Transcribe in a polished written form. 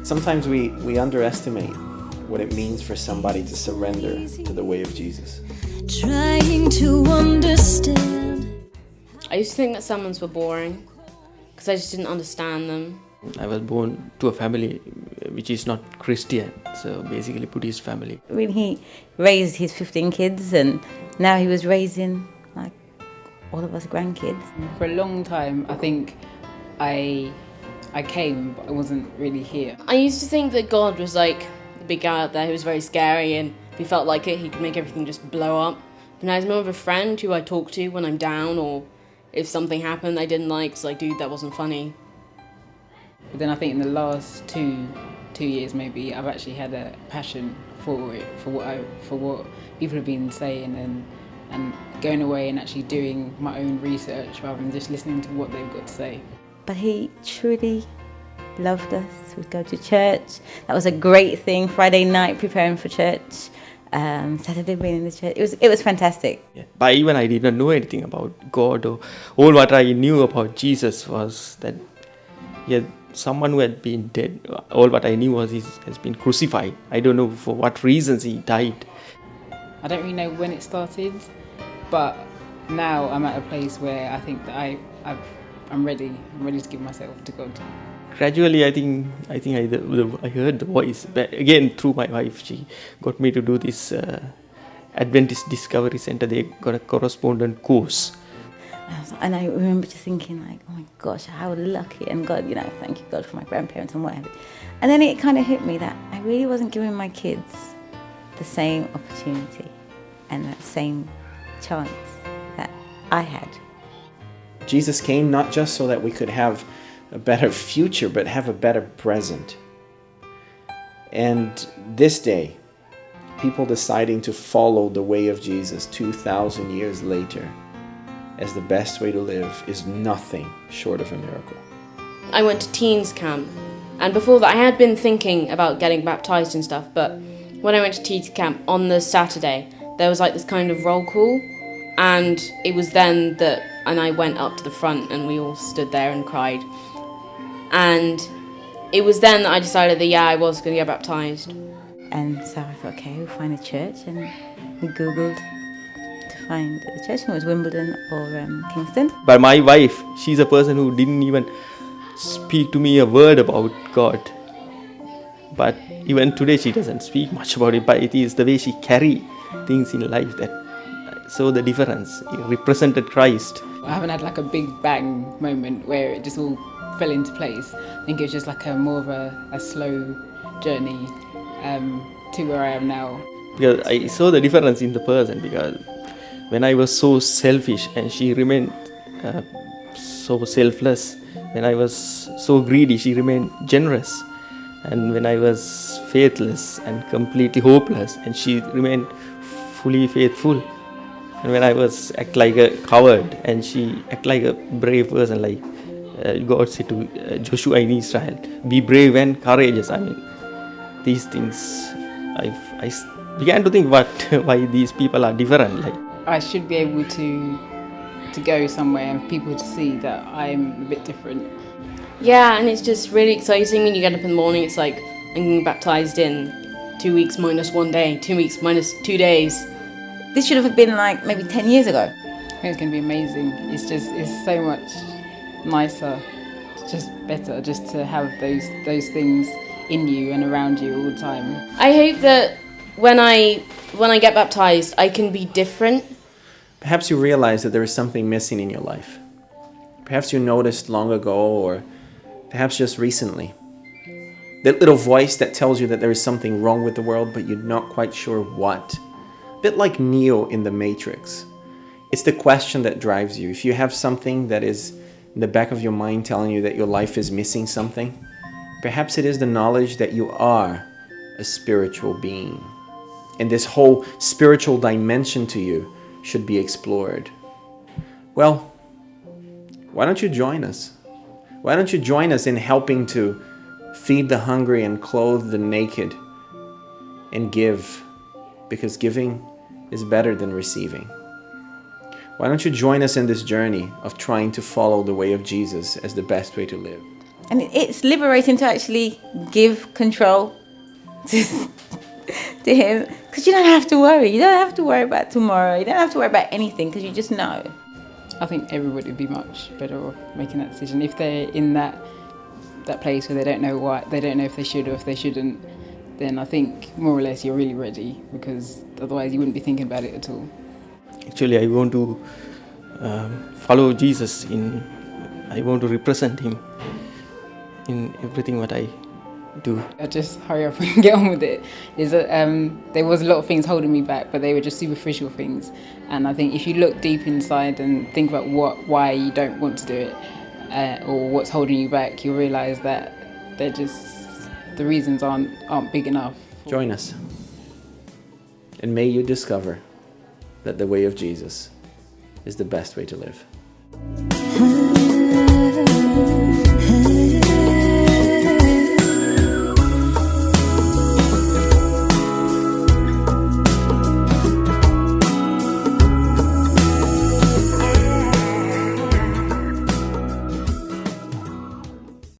Sometimes we underestimate what it means for somebody to surrender to the way of Jesus. Trying to understand. I used to think that sermons were boring because I just didn't understand them. I was born to a family which is not Christian, so basically Buddhist family. When he raised his 15 kids, and now he was raising like all of us grandkids. For a long time, I think I came, but I wasn't really here. I used to think that God was like the big guy out there who was very scary, and if he felt like it, he could make everything just blow up. But now he's more of a friend who I talk to when I'm down, or if something happened I didn't like, it's like, dude, that wasn't funny. But then I think in the last two years maybe, I've actually had a passion for it, for what people have been saying, and going away and actually doing my own research rather than just listening to what they've got to say. But he truly loved us. We'd go to church. That was a great thing. Friday night preparing for church. Saturday being in the church. It was fantastic. Yeah. But even I did not know anything about God, or all what I knew about Jesus was that someone who had been dead. All what I knew was he has been crucified. I don't know for what reasons he died. I don't really know when it started, but now I'm at a place where I think that I'm ready. I'm ready to give myself to God. Gradually, I think I heard the voice. But again, through my wife, she got me to do this Adventist Discovery Center. They got a correspondent course. And I remember just thinking like, oh my gosh, how lucky, and God, thank you God for my grandparents and whatever. And then it kind of hit me that I really wasn't giving my kids the same opportunity and that same chance that I had. Jesus came not just so that we could have a better future, but have a better present. And this day, people deciding to follow the way of Jesus 2,000 years later as the best way to live is nothing short of a miracle. I went to teens camp, and before that I had been thinking about getting baptised and stuff, but when I went to teens camp on the Saturday, there was like this kind of roll call, and it was then that, and I went up to the front and we all stood there and cried. And it was then that I decided that I was going to get baptised. And so I thought, okay, we'll find a church, and we Googled to find a church, and it was Wimbledon or Kingston. But my wife, she's a person who didn't even speak to me a word about God. But even today she doesn't speak much about it, but it is the way she carry things in life that saw the difference. It represented Christ. I haven't had like a big bang moment where it just all fell into place. I think it was just like more of a slow journey to where I am now. Because I saw the difference in the person, because when I was so selfish and she remained so selfless, when I was so greedy, she remained generous. And when I was faithless and completely hopeless, and she remained fully faithful. And when I was act like a coward, and she act like a brave person, like God said to Joshua in Israel, be brave and courageous. I mean, these things, I began to think why these people are different. Like, I should be able to go somewhere and people to see that I'm a bit different. Yeah, and it's just really exciting when you get up in the morning. It's like, I'm getting baptised in 2 weeks minus 1 day, 2 weeks minus 2 days. This should have been like maybe 10 years ago. I think it's going to be amazing. It's so much nicer, just better, just to have those things in you and around you all the time. I hope that when I get baptised, I can be different. Perhaps you realize that there is something missing in your life. Perhaps you noticed long ago, or perhaps just recently. That little voice that tells you that there is something wrong with the world, but you're not quite sure what. A bit like Neo in The Matrix. It's the question that drives you. If you have something that is in the back of your mind telling you that your life is missing something, perhaps it is the knowledge that you are a spiritual being. And this whole spiritual dimension to you should be explored. Well, why don't you join us? Why don't you join us in helping to feed the hungry and clothe the naked and give? Because giving is better than receiving. Why don't you join us in this journey of trying to follow the way of Jesus as the best way to live? And it's liberating to actually give control to him, because you don't have to worry. You don't have to worry about tomorrow. You don't have to worry about anything, because you just know. I think everybody would be much better off making that decision if they're in that place where they don't know if they should or if they shouldn't. Then I think more or less you're really ready, because otherwise you wouldn't be thinking about it at all. Actually, I want to follow Jesus I want to represent him in everything what I do. I just hurry up and get on with it. There was a lot of things holding me back, but they were just superficial things. And I think if you look deep inside and think about why you don't want to do it, or what's holding you back, you'll realise that the reasons aren't big enough. Join us. And may you discover that the way of Jesus is the best way to live.